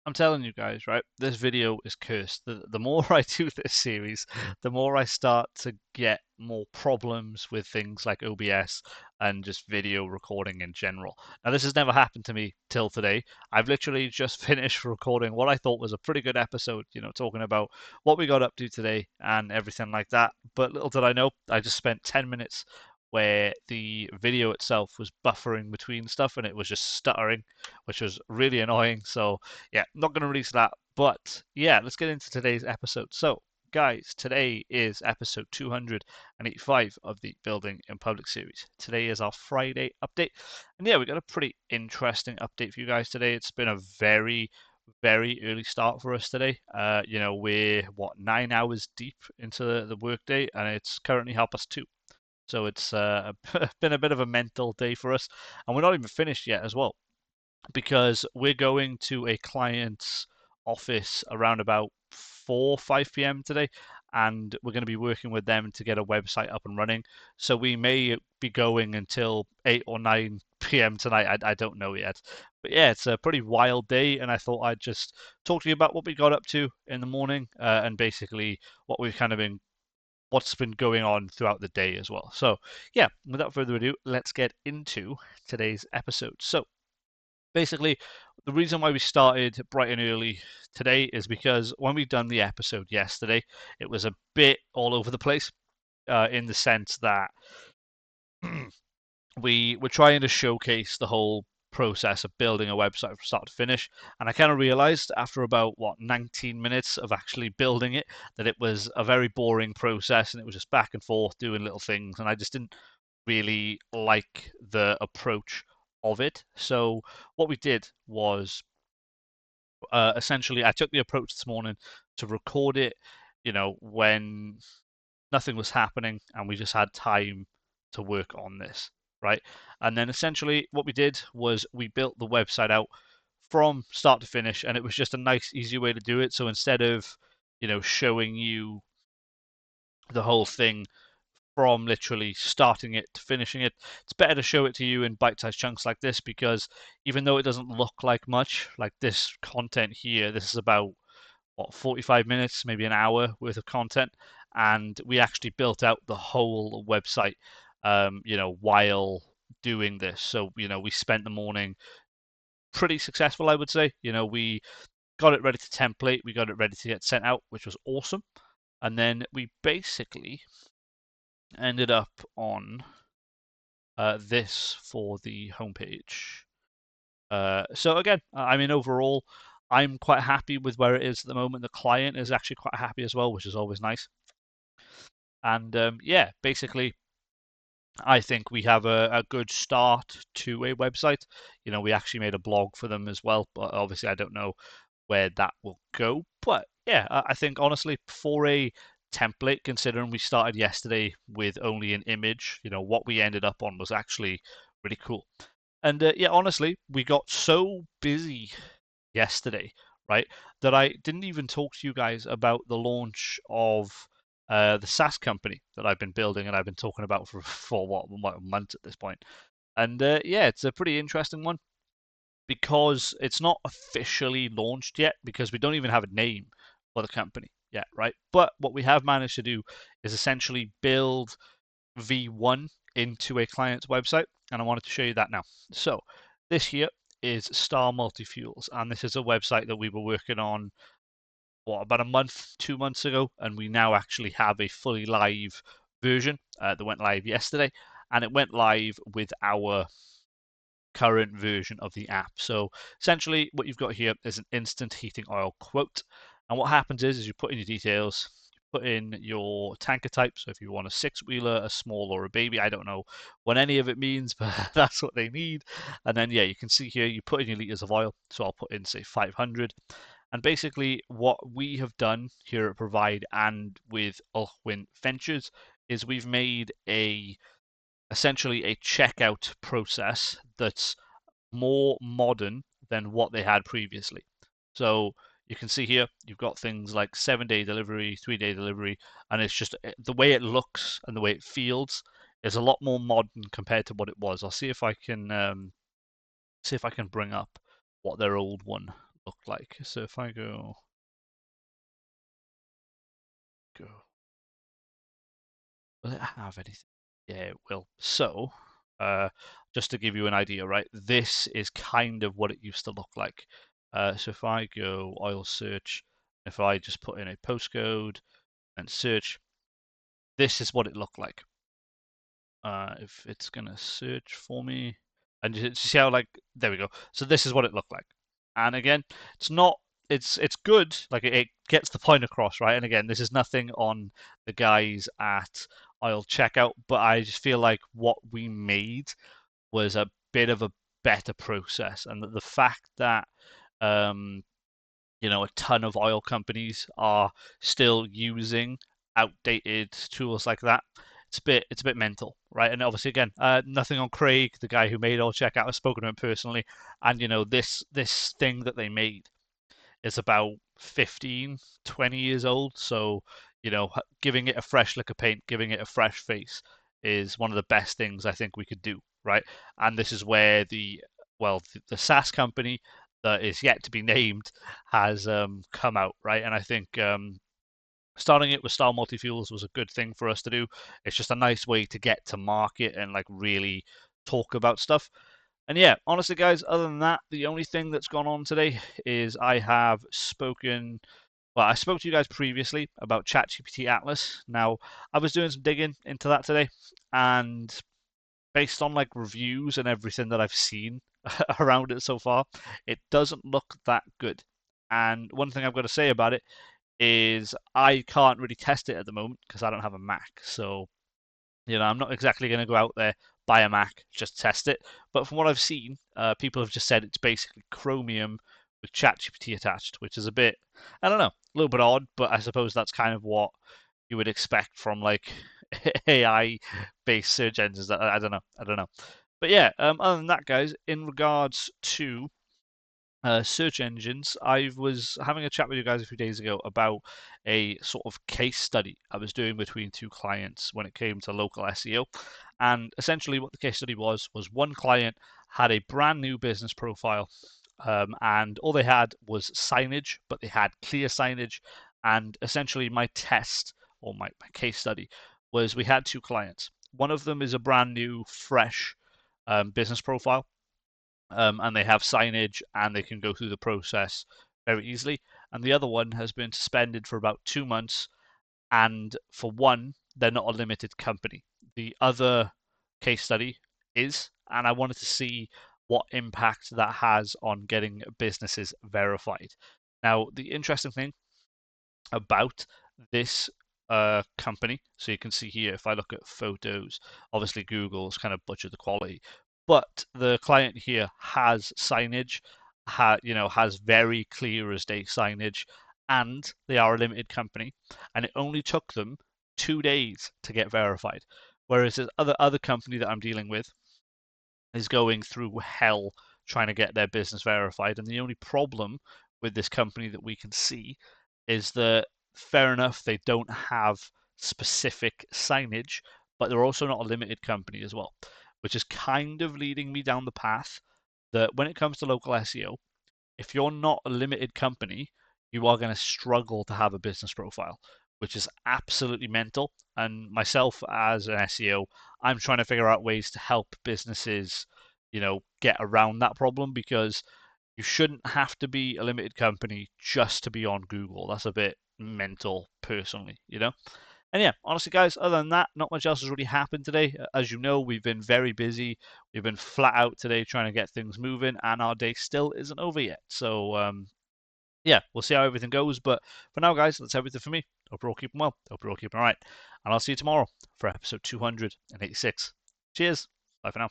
I'm telling you guys, right? This video is cursed. The more I do this series, the more I start to get more problems with things like OBS and just video recording in general. Now, this has never happened to me till today. I've literally just finished recording what I thought was a pretty good episode, talking about what we got up to today and everything like that. But little did I know, I just spent 10 minutes where the video itself was buffering between stuff and it was just stuttering, which was really annoying. So, yeah, not going to release that. But yeah, let's get into today's episode. So, guys, today is episode 285 of the Building in Public series. Today is our Friday update. And yeah, we got a pretty interesting update for you guys today. It's been a very, very early start for us today. We're 9 hours deep into the workday, and it's currently 2:30. So it's been a bit of a mental day for us, and we're not even finished yet as well because we're going to a client's office around about 4 5 p.m. today, and we're going to be working with them to get a website up and running. So we may be going until 8 or 9 p.m. tonight. I don't know yet. But yeah, it's a pretty wild day, and I thought I'd just talk to you about what we got up to in the morning and basically what we've kind of been what's been going on throughout the day as well. So, yeah, without further ado, let's get into today's episode. So, basically, the reason why we started bright and early today is because when we done the episode yesterday, it was a bit all over the place in the sense that we were trying to showcase the whole process of building a website from start to finish. And I kind of realized after about 19 minutes of actually building it that it was a very boring process and it was just back and forth doing little things. And I just didn't really like the approach of it. So what we did was essentially I took the approach this morning to record it, when nothing was happening and we just had time to work on this, right? And then essentially what we did was we built the website out from start to finish, and it was just a nice, easy way to do it. So instead of, showing you the whole thing from literally starting it to finishing it, it's better to show it to you in bite-sized chunks like this because even though it doesn't look like much, like this content here, this is about 45 minutes, maybe an hour worth of content, and we actually built out the whole website, while doing this. So, we spent the morning pretty successful, I would say. We got it ready to template, we got it ready to get sent out, which was awesome. And then we basically ended up on this for the homepage. So again, I mean, overall, I'm quite happy with where it is at the moment. The client is actually quite happy as well, which is always nice. And yeah, basically, I think we have a good start to a website. We actually made a blog for them as well, but obviously I don't know where that will go. But yeah, I think honestly, for a template, considering we started yesterday with only an image, what we ended up on was actually really cool. And yeah, honestly, we got so busy yesterday, right, that I didn't even talk to you guys about the launch of the SaaS company that I've been building and I've been talking about for what, a month at this point. And yeah, it's a pretty interesting one because it's not officially launched yet because we don't even have a name for the company yet, right? But what we have managed to do is essentially build V1 into a client's website, and I wanted to show you that now. So this here is Star Multi-Fuels, and this is a website that we were working on about a month, 2 months ago, and we now actually have a fully live version that went live yesterday, and it went live with our current version of the app. So essentially what you've got here is an instant heating oil quote. And what happens is you put in your details, you put in your tanker type. So if you want a 6-wheeler, a small or a baby, I don't know what any of it means, but that's what they need. And then, yeah, you can see here, you put in your liters of oil. So I'll put in, say, 500. And basically what we have done here at Provide and with Ulchwin Ventures is we've made essentially a checkout process that's more modern than what they had previously. So you can see here, you've got things like 7-day delivery, 3-day delivery, and it's just the way it looks and the way it feels is a lot more modern compared to what it was. I'll see if I can bring up what their old one look like. So if I go, will it have anything? Yeah, it will. So, uh, just to give you an idea, right? This is kind of what it used to look like. So if I go oil search, if I just put in a postcode and search, this is what it looked like. If it's gonna search for me, and you see how like there we go. So this is what it looked like. And again, it's not. It's good. Like it gets the point across, right? And again, this is nothing on the guys at I'll Checkout, but I just feel like what we made was a bit of a better process, and the fact that um, a ton of oil companies are still using outdated tools like that. It's a bit mental, right? And obviously, again, nothing on Craig, the guy who made All Checkout. I've spoken to him personally, and this thing that they made is about 15, 20 years old. So giving it a fresh lick of paint, giving it a fresh face is one of the best things I think we could do, right? And this is where the SaaS company that is yet to be named has come out, right? And I think starting it with Star Multi-Fuels was a good thing for us to do. It's just a nice way to get to market and like really talk about stuff. And yeah, honestly, guys, other than that, the only thing that's gone on today is I have spoken. Well, I spoke to you guys previously about ChatGPT Atlas. Now, I was doing some digging into that today, and based on like reviews and everything that I've seen around it so far, it doesn't look that good. And one thing I've got to say about it is I can't really test it at the moment because I don't have a Mac. So, I'm not exactly going to go out there, buy a Mac, just test it. But from what I've seen, people have just said it's basically Chromium with ChatGPT attached, which is a bit, I don't know, a little bit odd, but I suppose that's kind of what you would expect from like AI-based search engines. I don't know. I don't know. But yeah, other than that, guys, in regards to search engines, I was having a chat with you guys a few days ago about a sort of case study I was doing between two clients when it came to local SEO. And essentially, what the case study was one client had a brand new business profile, and all they had was signage, but they had clear signage. And essentially, my test or my case study was we had two clients. One of them is a brand new, fresh business profile, and they have signage and they can go through the process very easily. And the other one has been suspended for about 2 months. And for one, they're not a limited company. The other case study is, and I wanted to see what impact that has on getting businesses verified. Now, the interesting thing about this company. So you can see here, if I look at photos, obviously Google's kind of butchered the quality, but the client here has signage, has very clear as day signage, and they are a limited company, and it only took them 2 days to get verified. Whereas this other company that I'm dealing with is going through hell trying to get their business verified. And the only problem with this company that we can see is that, fair enough, they don't have specific signage, but they're also not a limited company as well, which is kind of leading me down the path that when it comes to local SEO, if you're not a limited company, you are going to struggle to have a business profile, which is absolutely mental. And myself as an SEO, I'm trying to figure out ways to help businesses, get around that problem because you shouldn't have to be a limited company just to be on Google. That's a bit mental, personally. And yeah, honestly, guys, other than that, not much else has really happened today. As you know, we've been very busy. We've been flat out today trying to get things moving, and our day still isn't over yet. So, yeah, we'll see how everything goes. But for now, guys, that's everything for me. Hope you're all keeping well. Hope you're all keeping all right. And I'll see you tomorrow for episode 286. Cheers. Bye for now.